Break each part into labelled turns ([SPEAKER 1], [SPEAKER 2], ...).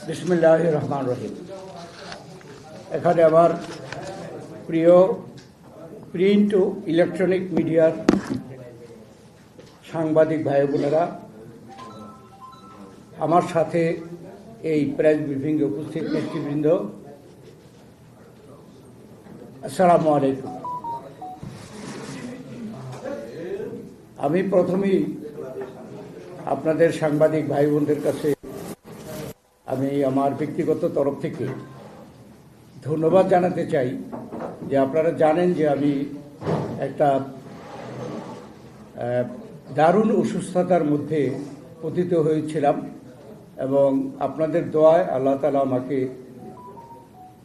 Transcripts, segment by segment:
[SPEAKER 1] বিসমিল্লাহির রহমানির রহিম। এখানে আমার প্রিয় প্রিন্ট ও ইলেকট্রনিক মিডিয়ার সাংবাদিক ভাই বোনেরা, আমার সাথে এই প্রেস ব্রিফিংয়ে উপস্থিত নেতৃবৃন্দ, আসসালামু আলাইকুম। আমি প্রথমেই আপনাদের সাংবাদিক ভাই বোনদের কাছে আমি আমার ব্যক্তিগত তরফ থেকে ধন্যবাদ জানাতে চাই যে আপনারা জানেন যে আমি একটা দারুণ অসুস্থতার মধ্যে পতিত হয়েছিলাম এবং আপনাদের দোয়ায় আল্লাহ তাআলা আমাকে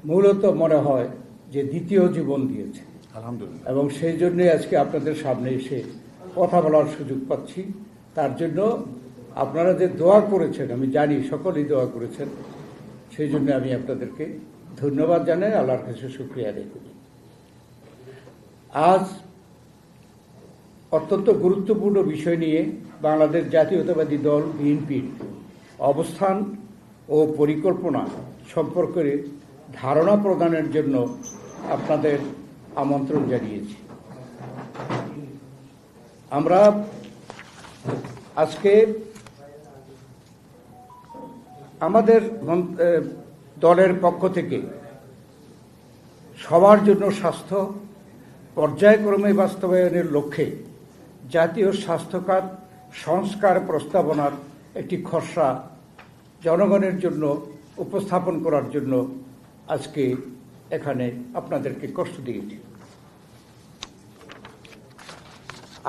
[SPEAKER 1] মূলত মনে হয় যে দ্বিতীয় জীবন দিয়েছে, আলহামদুলিল্লাহ। এবং সেই জন্যই আজকে আপনাদের সামনে এসে কথা বলার সুযোগ পাচ্ছি। তার জন্য আপনারা যে দোয়া করেছেন, আমি জানি সকলেই দোয়া করেছেন, সেই জন্য আমি আপনাদেরকে ধন্যবাদ জানাই, আল্লাহর কাছে শুকরিয়া আদায় করি। আজ অত্যন্ত গুরুত্বপূর্ণ বিষয় নিয়ে বাংলাদেশ জাতীয়তাবাদী দল বিএনপির অবস্থান ও পরিকল্পনা সম্পর্কে ধারণা প্রদানের জন্য আপনাদের আমন্ত্রণ জানিয়েছি। আমরা আজকে আমাদের দলের পক্ষ থেকে সবার জন্য স্বাস্থ্য পর্যায়ক্রমে বাস্তবায়নের লক্ষ্যে জাতীয় স্বাস্থ্যখাত সংস্কার প্রস্তাবনার একটি খসড়া জনগণের জন্য উপস্থাপন করার জন্য আজকে এখানে আপনাদেরকে কষ্ট দিয়েছি।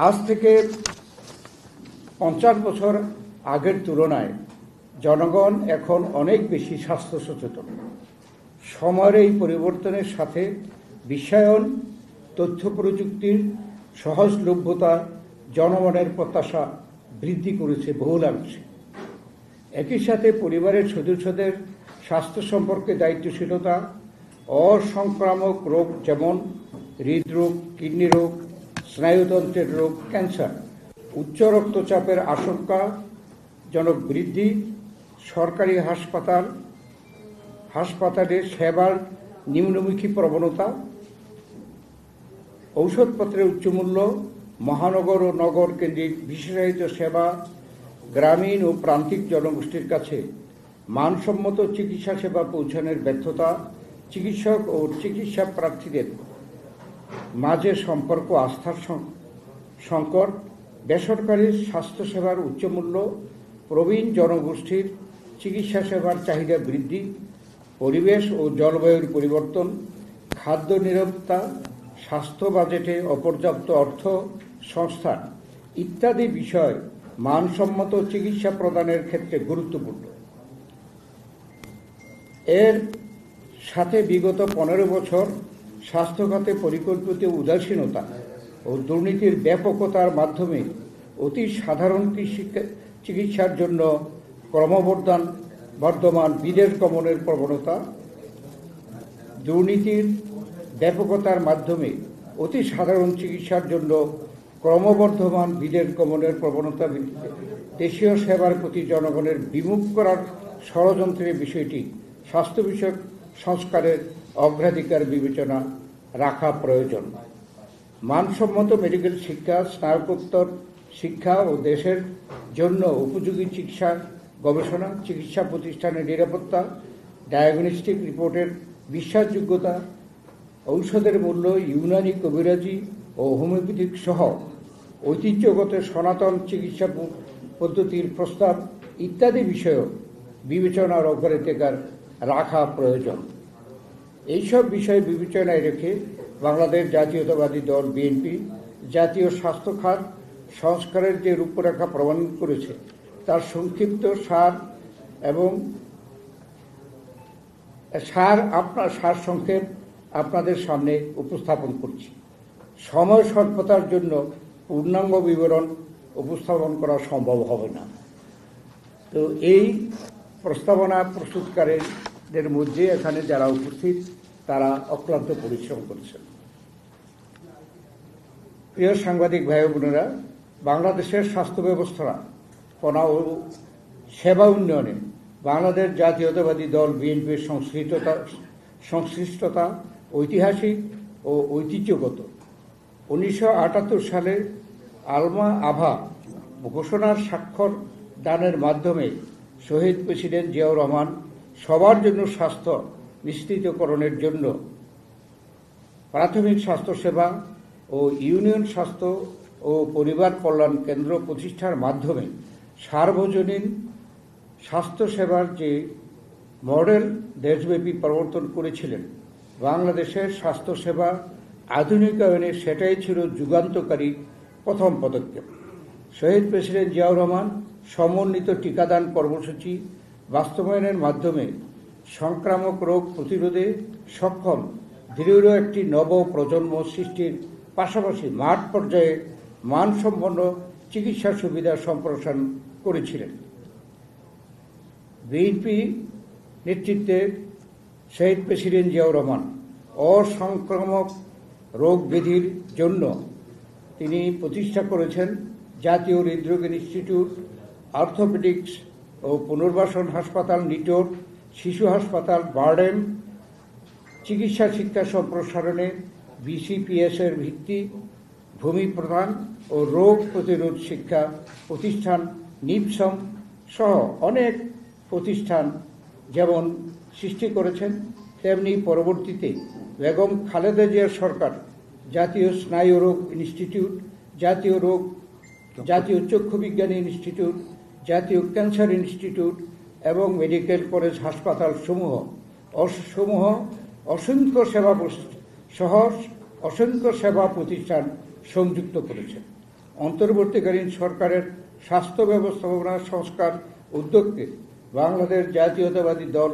[SPEAKER 1] আজ থেকে 50 বছর আগের তুলনায় জনগণ এখন অনেক বেশি স্বাস্থ্য সচেতন। সময়ের এই পরিবর্তনের সাথে বিশ্বায়ন, তথ্য প্রযুক্তির সহজলভ্যতা জনগণের প্রত্যাশা বৃদ্ধি করেছে বহুলাংশে। একই সাথে পরিবারের সদস্যদের স্বাস্থ্য সম্পর্কে দায়িত্বশীলতা, অসংক্রামক রোগ যেমন হৃদরোগ, কিডনি রোগ, স্নায়ুতন্ত্রের রোগ, ক্যান্সার, উচ্চ রক্তচাপের আশঙ্কাজনক বৃদ্ধি, সরকারি হাসপাতালে সেবার নিম্নমুখী প্রবণতা, ঔষধপত্রের উচ্চমূল্য, মহানগর ও নগর কেন্দ্রিক বিশেষায়িত সেবা, গ্রামীণ ও প্রান্তিক জনগোষ্ঠীর কাছে মানসম্মত চিকিৎসা সেবা পৌঁছানোর ব্যর্থতা, চিকিৎসক ও চিকিৎসা প্রার্থীদের মাঝে সম্পর্ক আস্থার সংকট, বেসরকারি স্বাস্থ্যসেবার উচ্চমূল্য, প্রবীণ জনগোষ্ঠীর চিকিৎসা সেবার চাহিদা বৃদ্ধি, পরিবেশ ও জলবায়ুর পরিবর্তন, খাদ্য নিরাপত্তা, স্বাস্থ্য বাজেটে অপর্যাপ্ত অর্থ সংস্থান ইত্যাদি বিষয় মানসম্মত চিকিৎসা প্রদানের ক্ষেত্রে গুরুত্বপূর্ণ। এর সাথে বিগত 15 বছর স্বাস্থ্যখাতে পরিকল্পিত উদাসীনতা ও দুর্নীতির ব্যাপকতার মাধ্যমে অতি সাধারণ চিকিৎসার জন্য ক্রমবর্ধমান বিদেশ গমনের প্রবণতা, দুর্নীতির ব্যাপকতার মাধ্যমে অতি সাধারণ চিকিৎসার জন্য ক্রমবর্ধমান বিদেশ গমনের প্রবণতা বৃদ্ধিতে দেশীয় সেবার প্রতি জনগণের বিমুখ করার ষড়যন্ত্রের বিষয়টি স্বাস্থ্য বিষয়ক সংস্কারের অগ্রাধিকার বিবেচনা রাখা প্রয়োজন। মানসম্মত মেডিকেল শিক্ষা, স্নাতকোত্তর শিক্ষা ও দেশের জন্য উপযোগী চিকিৎসা গবেষণা, চিকিৎসা প্রতিষ্ঠানের নিরাপত্তা, ডায়াগনস্টিক রিপোর্টের বিশ্বাসযোগ্যতা, ঔষধের মূল্য, ইউনানি, কবিরাজি ও হোমিওপ্যাথিক সহ ঐতিহ্যগত সনাতন চিকিৎসা পদ্ধতির প্রস্তাব ইত্যাদি বিষয়েও বিবেচনার অগ্রাধিকার রাখা প্রয়োজন। এইসব বিষয় বিবেচনায় রেখে বাংলাদেশ জাতীয়তাবাদী দল বিএনপি জাতীয় স্বাস্থ্য খাত সংস্কারের যে রূপরেখা প্রণয়ন করেছে তার সংক্ষিপ্ত সারসংক্ষেপ আপনাদের সামনে উপস্থাপন করছি। সময় স্বল্পতার জন্য পূর্ণাঙ্গ বিবরণ উপস্থাপন করা সম্ভব হবে না। তো এই প্রস্তাবনা প্রস্তুতকারীদের মধ্যে এখানে যারা উপস্থিত তারা অক্লান্ত পরিশ্রম করেছেন। প্রিয় সাংবাদিক ভাই বোনেরা, বাংলাদেশের স্বাস্থ্য ব্যবস্থা ও সেবা উন্নয়নে বাংলাদেশ জাতীয়তাবাদী দল বিএনপির সংশ্লিষ্টতা ঐতিহাসিক ও ঐতিহ্যগত। 1978 সালে আলমা আভা ঘোষণার স্বাক্ষর দানের মাধ্যমে শহীদ প্রেসিডেন্ট জিয়াউর রহমান সবার জন্য স্বাস্থ্য নিশ্চিতকরণের জন্য প্রাথমিক স্বাস্থ্যসেবা ও ইউনিয়ন স্বাস্থ্য ও পরিবার কল্যাণ কেন্দ্র প্রতিষ্ঠার মাধ্যমে সার্বজনীন স্বাস্থ্যসেবার যে মডেল দেশব্যাপী প্রবর্তন করেছিলেন, বাংলাদেশের স্বাস্থ্যসেবা আধুনিকায়নে সেটাই ছিল যুগান্তকারী প্রথম পদক্ষেপ। শহীদ প্রেসিডেন্ট জিয়াউর রহমান সমন্বিত টিকাদান কর্মসূচি বাস্তবায়নের মাধ্যমে সংক্রামক রোগ প্রতিরোধে সক্ষম দৃঢ় একটি নব প্রজন্ম সৃষ্টির পাশাপাশি মাঠ পর্যায়ে মানসম্পন্ন চিকিৎসা সুবিধা সম্প্রসারণ করেছিলেন। বিএনপি নেতৃত্বে শহীদ প্রেসিডেন্ট জিয়াউর রহমান অসংক্রামক রোগ ব্যাধির জন্য তিনি প্রতিষ্ঠা করেছেন জাতীয় হৃদরোগ ইনস্টিটিউট, অর্থোপেডিক্স ও পুনর্বাসন হাসপাতাল নিটোর, শিশু হাসপাতাল বারডেম, চিকিৎসা শিক্ষা সম্প্রসারণে বিসিপিএস-এর ভিত্তি ভূমি প্রদান ও রোগ প্রতিরোধ শিক্ষা প্রতিষ্ঠান নিপসম সহ অনেক প্রতিষ্ঠান যেমন সৃষ্টি করেছেন, তেমনি পরবর্তীতে বেগম খালেদা জিয়ার সরকার জাতীয় স্নায়ুরোগ ইনস্টিটিউট, জাতীয় চক্ষু বিজ্ঞানী ইনস্টিটিউট, জাতীয় ক্যান্সার ইনস্টিটিউট এবং মেডিকেল কলেজ হাসপাতাল সমূহ অসংখ্য সেবা প্রতিষ্ঠান সংযুক্ত করেছেন। অন্তর্বর্তীকালীন সরকারের স্বাস্থ্য ব্যবস্থাপনা সংস্কার উদ্যোগকে বাংলাদেশ জাতীয়তাবাদী দল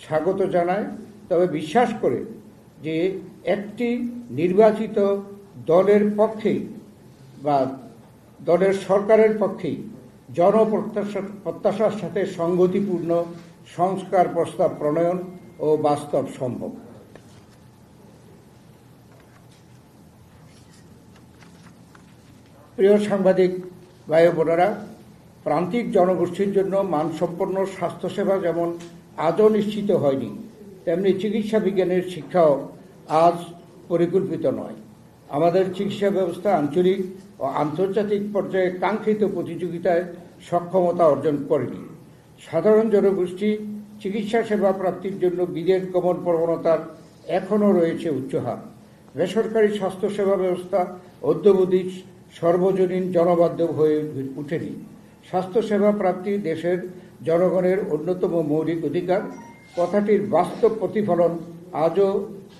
[SPEAKER 1] স্বাগত জানায়, তবে বিশ্বাস করে যে একটি নির্বাচিত দলের পক্ষেই বা দলের সরকারের পক্ষেই জনপ্রত্যাশার সাথে সংগতিপূর্ণ সংস্কার প্রস্তাব প্রণয়ন ও বাস্তব সম্ভব। প্রিয় সাংবাদিক ভাই বোনেরা, প্রান্তিক জনগোষ্ঠীর জন্য মানসম্পন্ন স্বাস্থ্যসেবা যেমন আজও নিশ্চিত হয়নি, তেমনি চিকিৎসা বিজ্ঞানের শিক্ষাও আজ পরিকল্পিত নয়। আমাদের চিকিৎসা ব্যবস্থা আঞ্চলিক ও আন্তর্জাতিক পর্যায়ে কাঙ্ক্ষিত প্রতিযোগিতায় সক্ষমতা অর্জন করেনি। সাধারণ জনগোষ্ঠী চিকিৎসা সেবা প্রাপ্তির জন্য বিদেশ গমন প্রবণতার এখনও রয়েছে উচ্চ হার। বেসরকারি স্বাস্থ্যসেবা ব্যবস্থা অদ্যাবধি সর্বজনীন জনবান্ধব হয়ে ওঠেনি। স্বাস্থ্যসেবা প্রাপ্তি দেশের জনগণের অন্যতম মৌলিক অধিকার, কথাটির বাস্তব প্রতিফলন আজও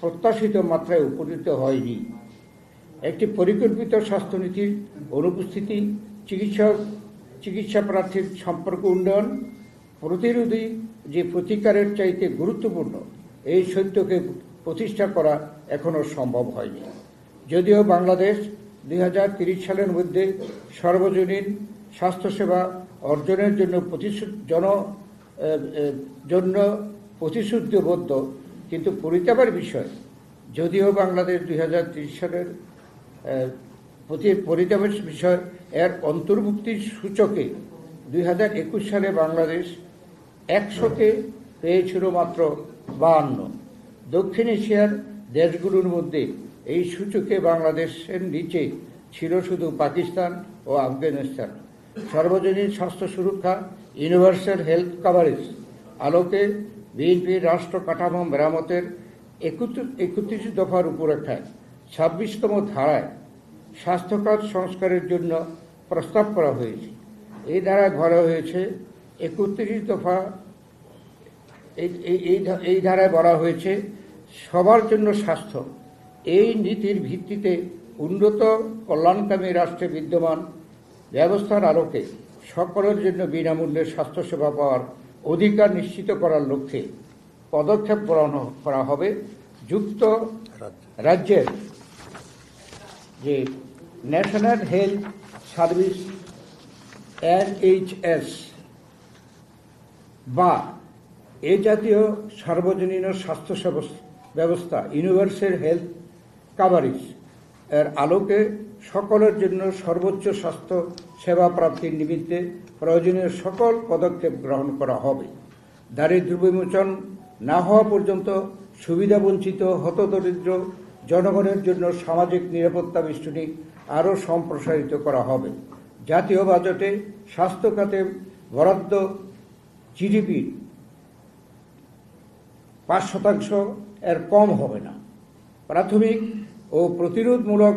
[SPEAKER 1] প্রত্যাশিত মাত্রায় উপনীত হয়নি। একটি পরিকল্পিত স্বাস্থ্যনীতির অনুপস্থিতি, চিকিৎসা প্রার্থীর সম্পর্ক উন্নয়ন, প্রতিরোধী যে প্রতিকারের চাইতে গুরুত্বপূর্ণ, এই সত্যকে প্রতিষ্ঠা করা এখনও সম্ভব হয়নি। যদিও বাংলাদেশ 2030 সালের মধ্যে সর্বজনীন স্বাস্থ্যসেবা অর্জনের জন্য প্রতিশ্রুতিবদ্ধ, কিন্তু পরিতাপের বিষয়, যদিও বাংলাদেশ 2030 সালের পরিতাপের বিষয় এর অন্তর্ভুক্তির সূচকে 2021 সালে বাংলাদেশ 100-তে পেয়েছিল মাত্র 52। দক্ষিণ এশিয়ার দেশগুলোর মধ্যে এই সূচকে বাংলাদেশের নিচে ছিল শুধু পাকিস্তান ও আফগানিস্তান। সর্বজনীন স্বাস্থ্য সুরক্ষা ইউনিভার্সাল হেলথ কাভারেজ আলোকে বিএনপির রাষ্ট্র কাঠামো মেরামতের 31 দফার রূপরেখায় 26তম ধারায় স্বাস্থ্যখাত সংস্কারের জন্য প্রস্তাব করা হয়েছে। এই ধারায় বলা হয়েছে 31 দফা, এই ধারায় বলা হয়েছে সবার জন্য স্বাস্থ্য। এই নীতির ভিত্তিতে উন্নত কল্যাণকামী রাষ্ট্রে বিদ্যমান ব্যবস্থার আলোকে সকলের জন্য বিনামূল্যে স্বাস্থ্যসেবা পাওয়ার অধিকার নিশ্চিত করার লক্ষ্যে পদক্ষেপ গ্রহণ করা হবে। যুক্ত রাজ্যের যে ন্যাশনাল হেলথ সার্ভিস NHS বা এ জাতীয় সার্বজনীন স্বাস্থ্য ব্যবস্থা ইউনিভার্সাল হেলথ কাভারেজ এর আলোকে সকলের জন্য সর্বোচ্চ স্বাস্থ্য সেবা প্রাপ্তির নিমিত্তে প্রয়োজনীয় সকল পদক্ষেপ গ্রহণ করা হবে। দারিদ্র্য বিমোচন না হওয়া পর্যন্ত সুবিধাবঞ্চিত হতদরিদ্র জনগণের জন্য সামাজিক নিরাপত্তা বেষ্টনী আরও সম্প্রসারিত করা হবে। জাতীয় বাজেটে স্বাস্থ্য খাতে বরাদ্দ জিডিপির 5% এর কম হবে না। প্রাথমিক ও প্রতিরোধমূলক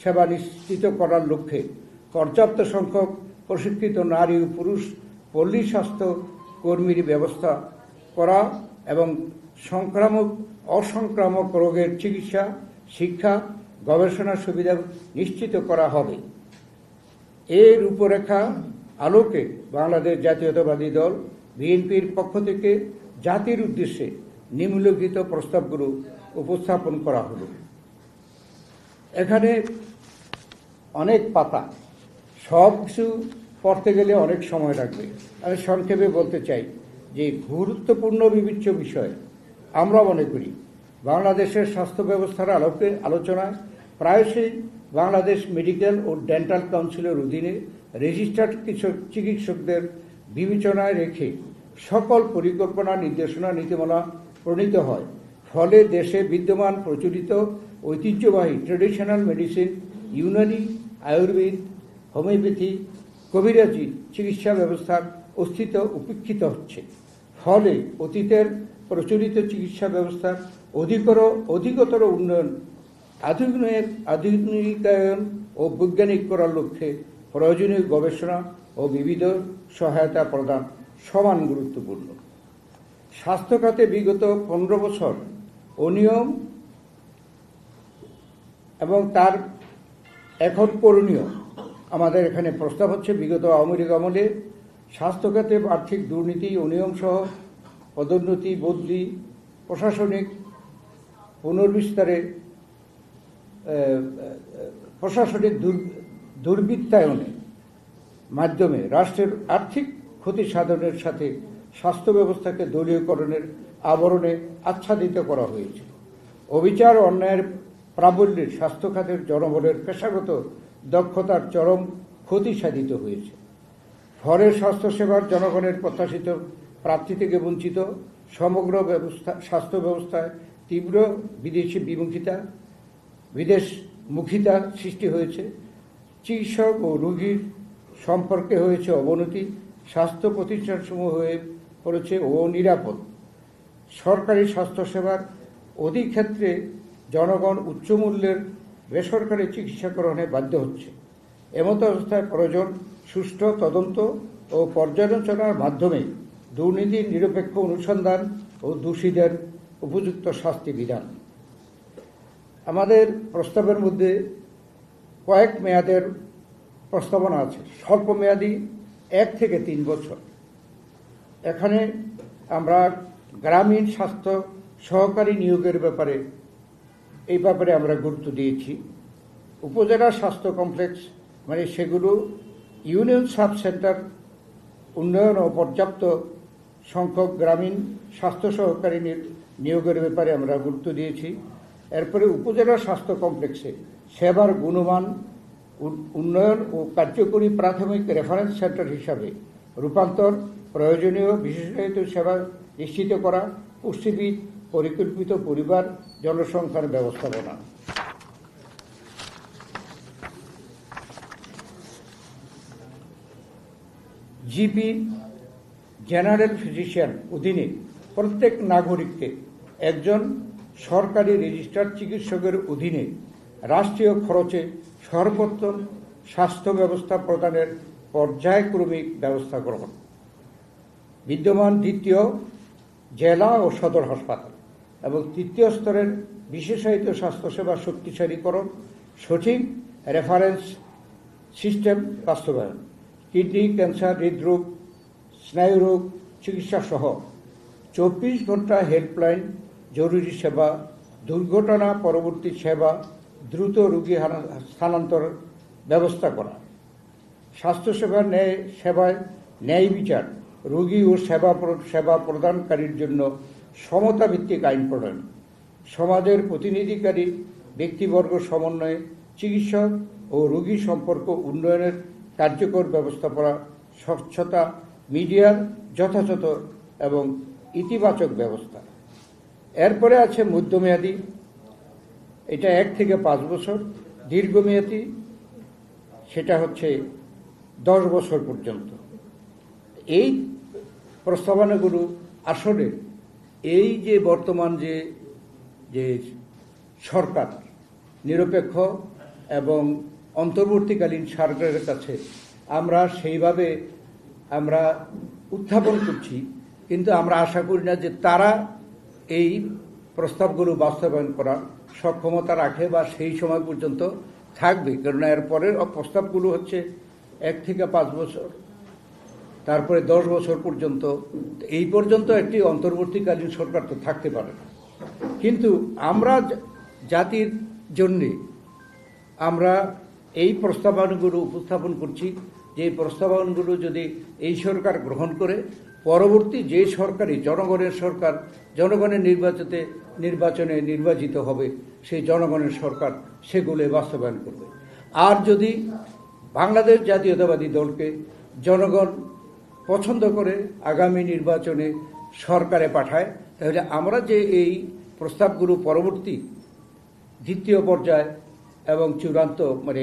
[SPEAKER 1] সেবা নিশ্চিত করার লক্ষ্যে পর্যাপ্ত সংখ্যক প্রশিক্ষিত নারী ও পুরুষ পল্লী স্বাস্থ্য কর্মীর ব্যবস্থা করা এবং অসংক্রামক রোগের চিকিৎসা, শিক্ষা, গবেষণার সুবিধা নিশ্চিত করা হবে। এর রূপরেখা আলোকে বাংলাদেশ জাতীয়তাবাদী দল বিএনপির পক্ষ থেকে জাতির উদ্দেশ্যে নিম্নলিখিত প্রস্তাবগুলো উপস্থাপন করা হলো। এখানে অনেক পাতা, সব কিছু পড়তে গেলে অনেক সময় লাগবে। আমি সংক্ষেপে বলতে চাই যে গুরুত্বপূর্ণ বিবেচ্য বিষয় আমরা মনে করি বাংলাদেশের স্বাস্থ্য ব্যবস্থার আলোচনায় প্রায়শই বাংলাদেশ মেডিকেল ও ডেন্টাল কাউন্সিলের অধীনে রেজিস্টার্ড চিকিৎসকদের বিবেচনায় রেখে সকল পরিকল্পনা, নির্দেশনা, নীতিমালা প্রণীত হয়। ফলে দেশে বিদ্যমান প্রচলিত ঐতিহ্যবাহী traditional medicine, Unani, Ayurveda, homeopathy, কবিরাজি চিকিৎসা ব্যবস্থার অস্তিত্ব উপেক্ষিত হচ্ছে। ফলে অতীতের প্রচলিত চিকিৎসা ব্যবস্থার অধিকতর উন্নয়ন, আধুনিকায়ন ও বৈজ্ঞানিক করার লক্ষ্যে প্রয়োজনীয় গবেষণা ও বিবিধ সহায়তা প্রদান সমান গুরুত্বপূর্ণ। স্বাস্থ্য খাতে বিগত 15 বছর অনিয়ম এবং তার এখন করণীয় আমাদের এখানে প্রস্তাব হচ্ছে। বিগত আওয়ামী লীগ আমলে স্বাস্থ্য খাতে আর্থিক দুর্নীতি, অনিয়ম সহ পদোন্নতি, বদলি, প্রশাসনিক পুনর্বিস্তারে প্রশাসনিক দুর্বৃত্তায়নের মাধ্যমে রাষ্ট্রের আর্থিক ক্ষতি সাধনের সাথে স্বাস্থ্য ব্যবস্থাকে দলীয়করণের আবরণে আচ্ছাদিত করা হয়েছে। অবিচার ও অন্যায়ের প্রাবল্যে স্বাস্থ্য খাতের জনবলের পেশাগত দক্ষতার চরম ক্ষতি সাধিত হয়েছে। ফলে স্বাস্থ্যসেবার জনগণের প্রত্যাশিত প্রাপ্তি থেকে বঞ্চিত। সমগ্র স্বাস্থ্য ব্যবস্থায় তীব্র বিদেশমুখিতা সৃষ্টি হয়েছে। চিকিৎসক ও রোগীর সম্পর্কে হয়েছে অবনতি। স্বাস্থ্য প্রতিষ্ঠানসমূহ হয়ে পড়েছে অনিরাপদ। সরকারি স্বাস্থ্যসেবার অধিক ক্ষেত্রে জনগণ উচ্চমূল্যের বেসরকারি চিকিৎসা গ্রহণে বাধ্য হচ্ছে। এমতো অবস্থায় প্রয়োজন সুষ্ঠু তদন্ত ও পর্যালোচনার মাধ্যমে দুর্নীতির নিরপেক্ষ অনুসন্ধান ও দোষীদের উপযুক্ত শাস্তি বিধান। আমাদের প্রস্তাবের মধ্যে কয়েক মেয়াদের প্রস্তাবনা আছে। স্বল্প মেয়াদী 1 থেকে 3 বছর। এখানে আমরা গ্রামীণ স্বাস্থ্য সহকারী নিয়োগের ব্যাপারে আমরা গুরুত্ব দিয়েছি। উপজেলা স্বাস্থ্য কমপ্লেক্স মানে সেগুলো ইউনিয়ন সাব সেন্টার উন্নয়ন ও পর্যাপ্ত সংখ্যক গ্রামীণ স্বাস্থ্য সহকারী নিয়োগের ব্যাপারে আমরা গুরুত্ব দিয়েছি। এরপরে উপজেলা স্বাস্থ্য কমপ্লেক্সে সেবার গুণমান উন্নয়ন ও কার্যকরী প্রাথমিক রেফারেন্স সেন্টার হিসাবে রূপান্তর, প্রয়োজনীয় বিশেষায়িত সেবা নিশ্চিত করা, পুষ্টিবিদ, পরিকল্পিত পরিবার জনসংখ্যার ব্যবস্থাপনা। জিপি, জেনারেল ফিজিশিয়ান অধীনে প্রত্যেক নাগরিককে একজন সরকারি রেজিস্টার্ড চিকিৎসকের অধীনে রাষ্ট্রীয় খরচে সর্বোত্তম স্বাস্থ্য ব্যবস্থা প্রদানের পর্যায়ক্রমিক ব্যবস্থা গ্রহণ। বিদ্যমান 2য় জেলা ও সদর হাসপাতাল এবং 3য় স্তরের বিশেষায়িত স্বাস্থ্যসেবা শক্তিশালীকরণ, সঠিক রেফারেন্স সিস্টেম বাস্তবায়ন, কিডনি, ক্যান্সার, হৃদরোগ, স্নায়ুরোগ চিকিৎসা সহ 24 ঘন্টা হেল্পলাইন, জরুরি সেবা, দুর্ঘটনা পরবর্তী সেবা, দ্রুত রোগী স্থানান্তর ব্যবস্থা করা। স্বাস্থ্যসেবার সেবায় ন্যায় বিচার, রোগী ও সেবা প্রদানকারীর জন্য সমতাভিত্তিক আইন প্রণয়ন, সমাজের প্রতিনিধিকারী ব্যক্তিবর্গ সমন্বয়ে চিকিৎসক ও রোগী সম্পর্ক উন্নয়নের কার্যকর ব্যবস্থাপনা, স্বচ্ছতা, মিডিয়ার যথাযথ এবং ইতিবাচক ব্যবস্থা। এরপরে আছে মধ্যমেয়াদী, এটা 1 থেকে 5 বছর। দীর্ঘমেয়াদী সেটা হচ্ছে 10 বছর পর্যন্ত। এই প্রস্তাবনাগুলো আসলে এই যে বর্তমান যে সরকার নিরপেক্ষ এবং অন্তর্বর্তীকালীন সরকারের কাছে আমরা সেইভাবে আমরা উত্থাপন করছি, কিন্তু আমরা আশা করি না যে তারা এই প্রস্তাবগুলো বাস্তবায়ন করার সক্ষমতা রাখে বা সেই সময় পর্যন্ত থাকবে। কারণ এর পরের প্রস্তাবগুলো হচ্ছে 1 থেকে 5 বছর, তারপরে 10 বছর পর্যন্ত। এই পর্যন্ত একটি অন্তর্বর্তীকালীন সরকার তো থাকতে পারে না। কিন্তু আমরা জাতির জন্যে আমরা এই প্রস্তাবনাগুলো উপস্থাপন করছি, যে এই প্রস্তাবনাগুলো যদি এই সরকার গ্রহণ করে, পরবর্তী যে সরকারই জনগণের সরকার, জনগণের নির্বাচনে নির্বাচিত হবে, সেই জনগণের সরকার সেগুলো বাস্তবায়ন করবে। আর যদি বাংলাদেশ জাতীয়তাবাদী দলকে জনগণ পছন্দ করে আগামী নির্বাচনে সরকারে পাঠায়, তাহলে আমরা যে এই প্রস্তাবগুলো পরবর্তী দ্বিতীয় পর্যায় এবং চূড়ান্ত মানে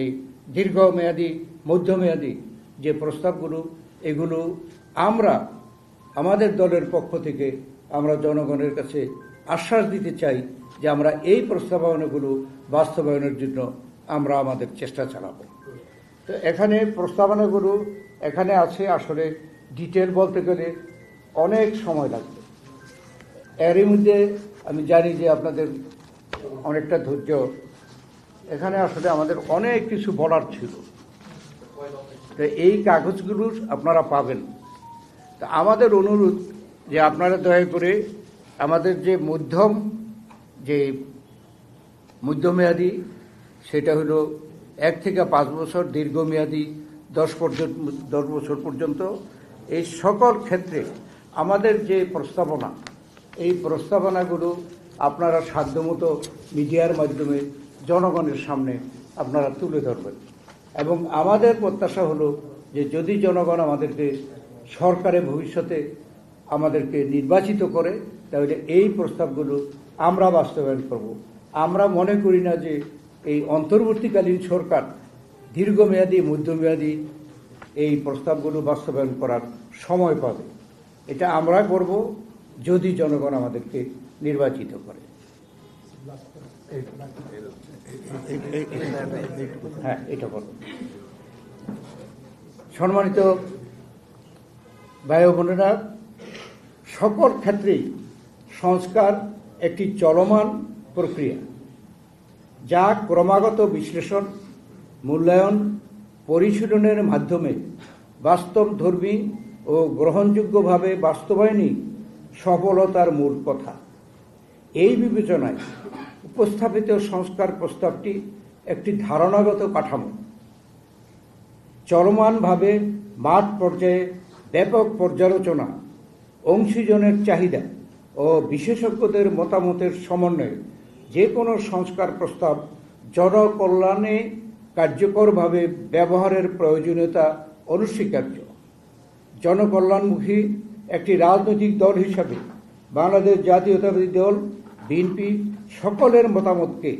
[SPEAKER 1] দীর্ঘমেয়াদী মধ্যমেয়াদী যে প্রস্তাবগুলো, এগুলো আমরা আমাদের দলের পক্ষ থেকে আমরা জনগণের কাছে আশ্বাস দিতে চাই যে আমরা এই প্রস্তাবনাগুলো বাস্তবায়নের জন্য আমরা আমাদের চেষ্টা চালাবো। তো এখানে প্রস্তাবনাগুলো এখানে আছে, আসলে ডিটেল বলতে গেলে অনেক সময় লাগবে। এরই মধ্যে আমি জানি যে আপনাদের অনেকটা ধৈর্য, এখানে আসলে আমাদের অনেক কিছু বলার ছিল। তো এই কাগজগুলো আপনারা পাবেন। তা আমাদের অনুরোধ যে আপনারা দয়া করে আমাদের যে মধ্যমেয়াদী সেটা হলো 1 থেকে 5 বছর, দীর্ঘমেয়াদী 10 বছর পর্যন্ত, এই সকল ক্ষেত্রে আমাদের যে প্রস্তাবনা, এই প্রস্তাবনাগুলো আপনারা সাধ্যমতো মিডিয়ার মাধ্যমে জনগণের সামনে আপনারা তুলে ধরবেন। এবং আমাদের প্রত্যাশা হলো যে যদি জনগণ আমাদেরকে সরকারে ভবিষ্যতে আমাদেরকে নির্বাচিত করে, তাহলে এই প্রস্তাবগুলো আমরা বাস্তবায়ন করব। আমরা মনে করি না যে এই অন্তর্বর্তীকালীন সরকার দীর্ঘমেয়াদী মধ্যমেয়াদী এই প্রস্তাবগুলো বাস্তবায়ন করার সময় পাবে। এটা আমরা করব যদি জনগণ আমাদেরকে নির্বাচিত করে। হ্যাঁ, এটা বলব। সম্মানিত ভাই ও বোনেরা, সকল ক্ষেত্রেই সংস্কার একটি চলমান প্রক্রিয়া, যা ক্রমাগত বিশ্লেষণ, মূল্যায়ন, পরিশীলনের মাধ্যমে বাস্তবধর্মী ও গ্রহণযোগ্যভাবে বাস্তবায়নই সফলতার মূল কথা। এই বিবেচনায় উপস্থাপিত সংস্কার প্রস্তাবটি একটি ধারণাগত কাঠামো, চলমানভাবে মাঠ পর্যায়ে ব্যাপক পর্যালোচনা, অংশীজনের চাহিদা ও বিশেষজ্ঞদের মতামতের সমন্বয়ে যে কোনো সংস্কার প্রস্তাব জনকল্যাণে কার্যকরভাবে ব্যবহারের প্রয়োজনীয়তা অনস্বীকার্য। জনকল্যাণমুখী একটি রাজনৈতিক দল হিসাবে বাংলাদেশ জাতীয়তাবাদী দল বিএনপি সকলের মতামতকে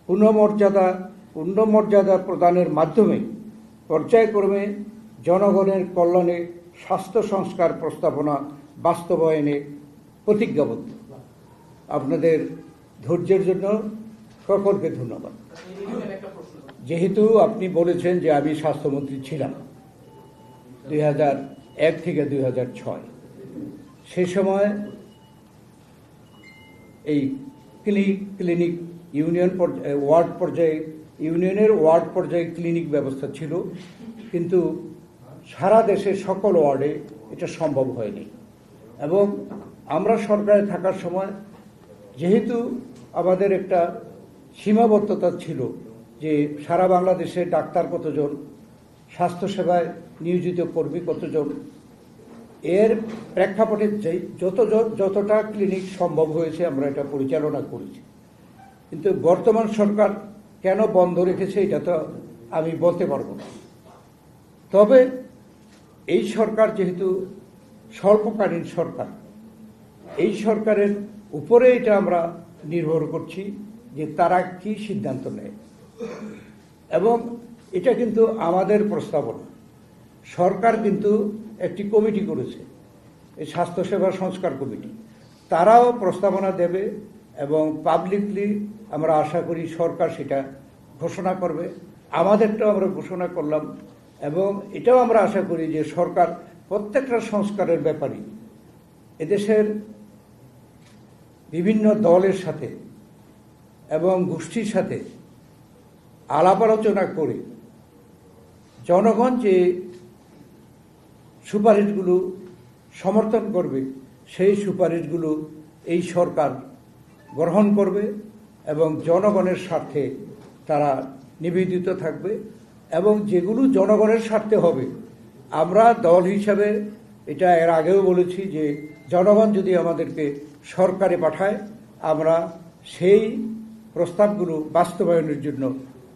[SPEAKER 1] পূর্ণমর্যাদা প্রদানের মাধ্যমে পর্যায়ক্রমে জনগণের কল্যাণে স্বাস্থ্য সংস্কার প্রস্তাবনা বাস্তবায়নে প্রতিজ্ঞাবদ্ধ। আপনাদের ধৈর্যের জন্য সকলকে ধন্যবাদ। যেহেতু আপনি বলেছেন যে আমি স্বাস্থ্যমন্ত্রী ছিলাম 2001 থেকে 2006, সে সময় এই ক্লিনিক ইউনিয়নের ওয়ার্ড পর্যায়ে ক্লিনিক ব্যবস্থা ছিল, কিন্তু সারা দেশে সকল ওয়ার্ডে এটা সম্ভব হয়নি। এবং আমরা সরকারে থাকার সময় যেহেতু আমাদের একটা সীমাবদ্ধতা ছিল যে সারা বাংলাদেশে ডাক্তার কতজন, স্বাস্থ্যসেবায় নিয়োজিত কর্মী কতজন, এর প্রেক্ষাপটে যতটা ক্লিনিক সম্ভব হয়েছে আমরা এটা পরিচালনা করেছি। কিন্তু বর্তমান সরকার কেন বন্ধ রেখেছে এটা তো আমি বলতে পারবো না। তবে এই সরকার যেহেতু স্বল্পকালীন সরকার, এই সরকারের উপরে এটা আমরা নির্ভর করছি যে তারা কি সিদ্ধান্ত নেয়। এবং এটা কিন্তু আমাদের প্রস্তাবনা। সরকার কিন্তু একটি কমিটি করেছে, এই স্বাস্থ্যসেবা সংস্কার কমিটি, তারাও প্রস্তাবনা দেবে এবং পাবলিকলি আমরা আশা করি সরকার সেটা ঘোষণা করবে। আমাদেরটাও আমরা ঘোষণা করলাম এবং এটাও আমরা আশা করি যে সরকার প্রত্যেকটা সংস্কারের ব্যাপারে এদেশের বিভিন্ন দলের সাথে এবং গোষ্ঠীর সাথে আলাপ আলোচনা করে জনগণ যে সুপারিশগুলো সমর্থন করবে সেই সুপারিশগুলো এই সরকার গ্রহণ করবে এবং জনগণের স্বার্থে তারা নিবেদিত থাকবে। এবং যেগুলো জনগণের স্বার্থে হবে, আমরা দল হিসাবে এটা এর আগেও বলেছি যে জনগণ যদি আমাদেরকে সরকারে পাঠায়, আমরা সেই প্রস্তাবগুলো বাস্তবায়নের জন্য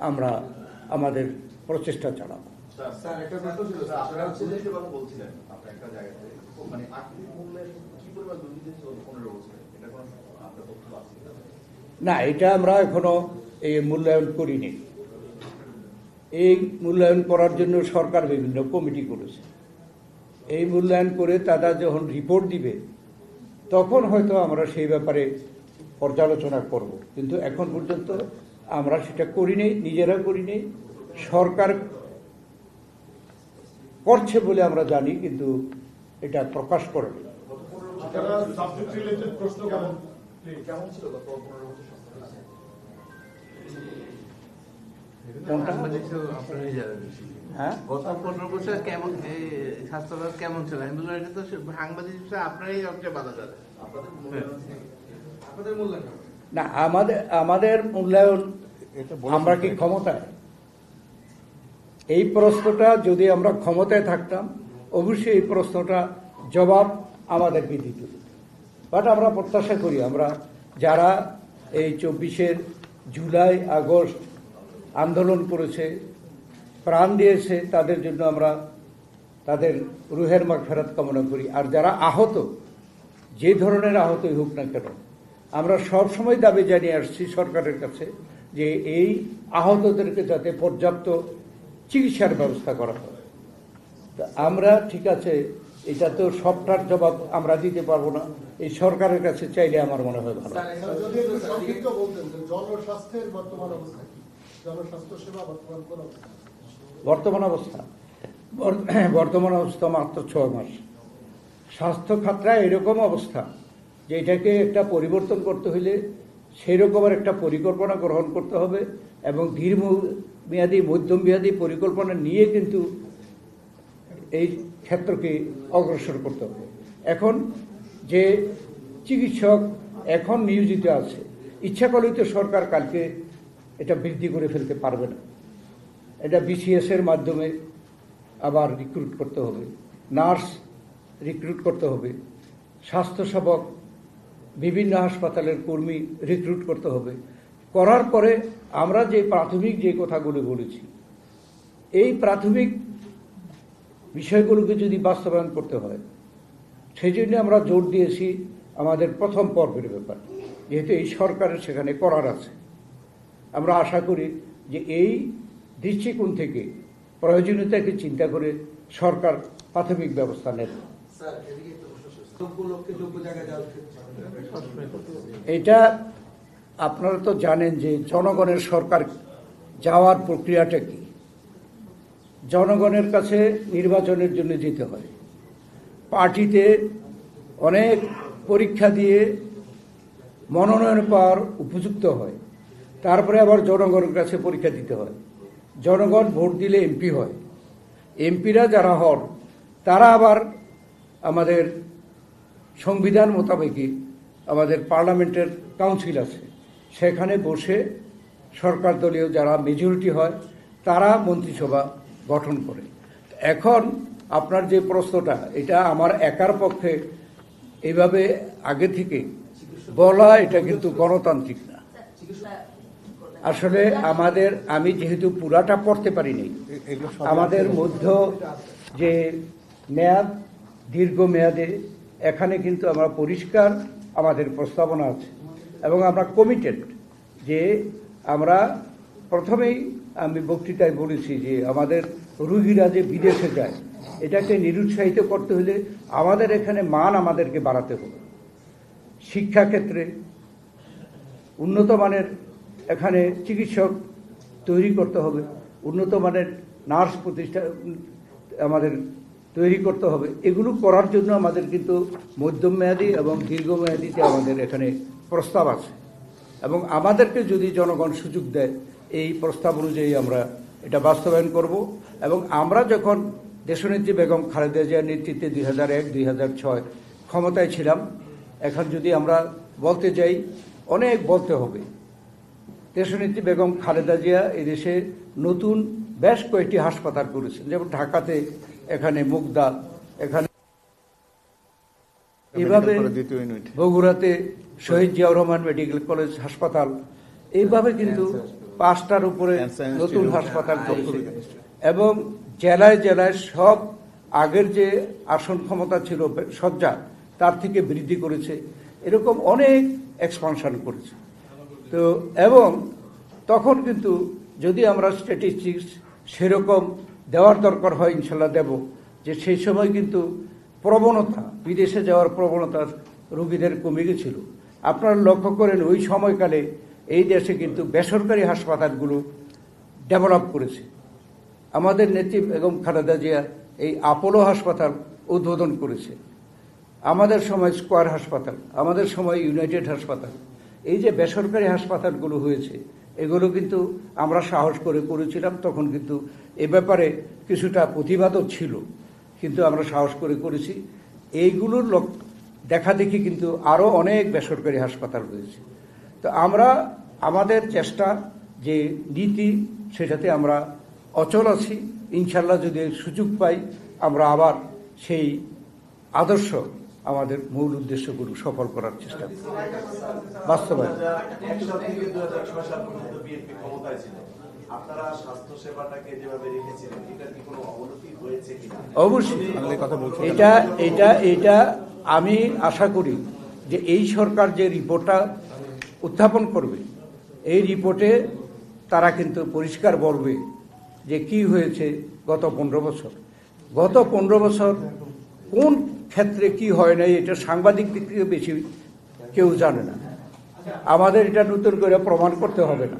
[SPEAKER 1] আমরা আমাদের প্রচেষ্টা চালাবো। না, এটা আমরা এখনো এই মূল্যায়ন করিনি। এই মূল্যায়ন করার জন্য সরকার বিভিন্ন কমিটি করেছে। এই মূল্যায়ন করে তারা যখন রিপোর্ট দিবে তখন হয়তো আমরা সেই ব্যাপারে পর্যালোচনা করব, কিন্তু এখন পর্যন্ত আমরা সেটা করিনি, নিজেরা করিনি। সরকার করছে বলে আমরা জানি, কিন্তু এটা প্রকাশ করেনি।
[SPEAKER 2] গত 15 বছর কেমন স্বাস্থ্যখাত কেমন ছিল? আমি বললাম এটা তো সাংবাদিক হিসেবে আপনারাই সবচেয়ে ভালো জানেন। আপনাদের মূল্যায়ন
[SPEAKER 1] না, আমাদের মূল্যায়ন আমরা কি ক্ষমতায়? এই প্রশ্নটা যদি আমরা ক্ষমতায় থাকতাম অবশ্যই এই প্রশ্নটা জবাব আমাদেরকে দিত। বাট আমরা প্রত্যাশা করি আমরা যারা এই 24 জুলাই আগস্ট আন্দোলন করেছে, প্রাণ দিয়েছে, তাদের জন্য আমরা তাদের রুহের মাগফিরাত কামনা করি। আর যারা আহত, যে ধরনের আহতই হোক না কেন, আমরা সবসময় দাবি জানিয়ে আসছি সরকারের কাছে যে এই আহতদেরকে যাতে পর্যাপ্ত চিকিৎসার ব্যবস্থা করা হয়। তো আমরা ঠিক আছে, এটা তো সবটার জবাব আমরা দিতে পারবো না, এই সরকারের কাছে চাইলে আমার মনে হয় ভালো। বর্তমান অবস্থা মাত্র 6 মাস। স্বাস্থ্য খাতটা এরকম অবস্থা যে এটাকে একটা পরিবর্তন করতে হইলে সেই রকমের একটা পরিকল্পনা গ্রহণ করতে হবে এবং দীর্ঘমেয়াদী মধ্যমেয়াদী পরিকল্পনা নিয়ে কিন্তু এই ক্ষেত্রকে অগ্রসর করতে হবে। এখন যে চিকিৎসক এখন নিয়োজিত আছে, ইচ্ছা করলেই তো সরকার কালকে এটা বৃদ্ধি করে ফেলতে পারবে না। এটা বিসিএস এর মাধ্যমে আবার রিক্রুট করতে হবে, নার্স রিক্রুট করতে হবে, স্বাস্থ্যসেবক বিভিন্ন হাসপাতালের কর্মী রিক্রুট করতে হবে। করার পরে আমরা যে প্রাথমিক যে কথাগুলো বলেছি, এই প্রাথমিক বিষয়গুলোকে যদি বাস্তবায়ন করতে হয়, সেই জন্য আমরা জোর দিয়েছি আমাদের প্রথম পর্বের ব্যাপার, যেহেতু এই সরকারের সেখানে করার আছে। আমরা আশা করি যে এই দৃষ্টিকোণ থেকে প্রয়োজনীয়তাকে চিন্তা করে সরকার প্রাথমিক ব্যবস্থা নেবে। এটা আপনারা তো জানেন যে জনগণের সরকার যাওয়ার প্রক্রিয়াটা কি। জনগণের কাছে নির্বাচনের জন্য যেতে হয়, পার্টিতে অনেক পরীক্ষা দিয়ে মনোনয়ন পাওয়ার উপযুক্ত হয়, তারপরে আবার জনগণের কাছে পরীক্ষা দিতে হয়। জনগণ ভোট দিলে এমপি হয়, এমপিরা যারা হন তারা আবার আমাদের সংবিধান মোতাবেকই আমাদের পার্লামেন্টের কাউন্সিল আছে, সেখানে বসে সরকার দলীয় যারা মেজরিটি হয় তারা মন্ত্রিসভা গঠন করে। এখন আপনার যে প্রশ্নটা, এটা আমার একার পক্ষে এইভাবে আগে থেকে বলা, এটা কিন্তু গণতান্ত্রিক না। আসলে আমি যেহেতু পুরাটা পড়তে পারিনি, আমাদের মধ্য যে মেয়াদ, দীর্ঘমেয়াদে এখানে কিন্তু আমরা পরিষ্কার আমাদের প্রস্তাবনা আছে এবং আমরা কমিটেড যে আমরা প্রথমেই আমি বক্তৃতায় বলেছি যে আমাদের রোগীরা যে বিদেশে যায় এটাকে নিরুৎসাহিত করতে হলে আমাদের এখানে মান আমাদেরকে বাড়াতে হবে। শিক্ষাক্ষেত্রে উন্নত মানের এখানে চিকিৎসক তৈরি করতে হবে, উন্নত মানের নার্স প্রতিষ্ঠা আমাদের তৈরি করতে হবে। এগুলো করার জন্য আমাদের কিন্তু মধ্যমেয়াদী এবং দীর্ঘমেয়াদীতে আমাদের এখানে প্রস্তাব আছে এবং আমাদেরকে যদি জনগণ সুযোগ দেয় এই প্রস্তাব অনুযায়ী আমরা এটা বাস্তবায়ন করব। এবং আমরা যখন দেশনেত্রী বেগম খালেদা জিয়ার নেতৃত্বে 2001-2006 ক্ষমতায় ছিলাম, এখন যদি আমরা বলতে যাই অনেক বলতে হবে। দেশনেত্রী বেগম খালেদা জিয়া এদেশে নতুন বেশ কয়েকটি হাসপাতাল করেছেন, যেমন ঢাকাতে এখানে মুগদা, এখানে এইভাবে বগুড়াতে শহীদ জিয়াউর রহমান মেডিকেল কলেজ হাসপাতাল, এইভাবে কিন্তু 5টার উপরে নতুন হাসপাতাল করছে এবং জেলায় জেলায় সব আগের যে আসন ক্ষমতা ছিল শয্যা তার থেকে বৃদ্ধি করেছে। এরকম অনেক এক্সপানশন করেছে। তো এবং তখন কিন্তু যদি আমরা স্ট্যাটিস্টিক্স সেরকম দেওয়ার দরকার হয় ইনশাল্লাহ দেব, যে সেই সময় কিন্তু প্রবণতা বিদেশে যাওয়ার প্রবণতা রোগীদের কমে গেছিল। আপনারা লক্ষ্য করেন ওই সময়কালে এই দেশে কিন্তু বেসরকারি হাসপাতালগুলো ডেভেলপ করেছে। আমাদের নেত্রী বেগম খালেদা জিয়া এই আপোলো হাসপাতাল উদ্বোধন করেছে, আমাদের সময় স্কয়ার হাসপাতাল, আমাদের সময় ইউনাইটেড হাসপাতাল। এই যে বেসরকারি হাসপাতালগুলো হয়েছে এগুলো কিন্তু আমরা সাহস করে করেছিলাম। তখন কিন্তু এ ব্যাপারে কিছুটা প্রতিবাদও ছিল, কিন্তু আমরা সাহস করে করেছি। এইগুলোর দেখা দেখি কিন্তু আরও অনেক বেসরকারি হাসপাতাল রয়েছে। তো আমরা আমাদের চেষ্টা যে নীতি সেটাতে আমরা অচল আছি। ইনশাল্লাহ যদি সুযোগ পাই আমরা আবার সেই আদর্শ আমাদের মূল উদ্দেশ্যগুলো সফল করার চেষ্টা করব, বাস্তবায়ন। অবশ্যই এটা আমি আশা করি যে এই সরকার যে রিপোর্টটা উত্থাপন করবে এই রিপোর্টে তারা কিন্তু পরিষ্কার বলবে যে কি হয়েছে গত 15 বছর। গত 15 বছর কোন ক্ষেত্রে কি হয় নাই এটা সাংবাদিক দিক থেকে বেশি কেউ জানে না। আমাদের এটা নতুন করে প্রমাণ করতে হবে না।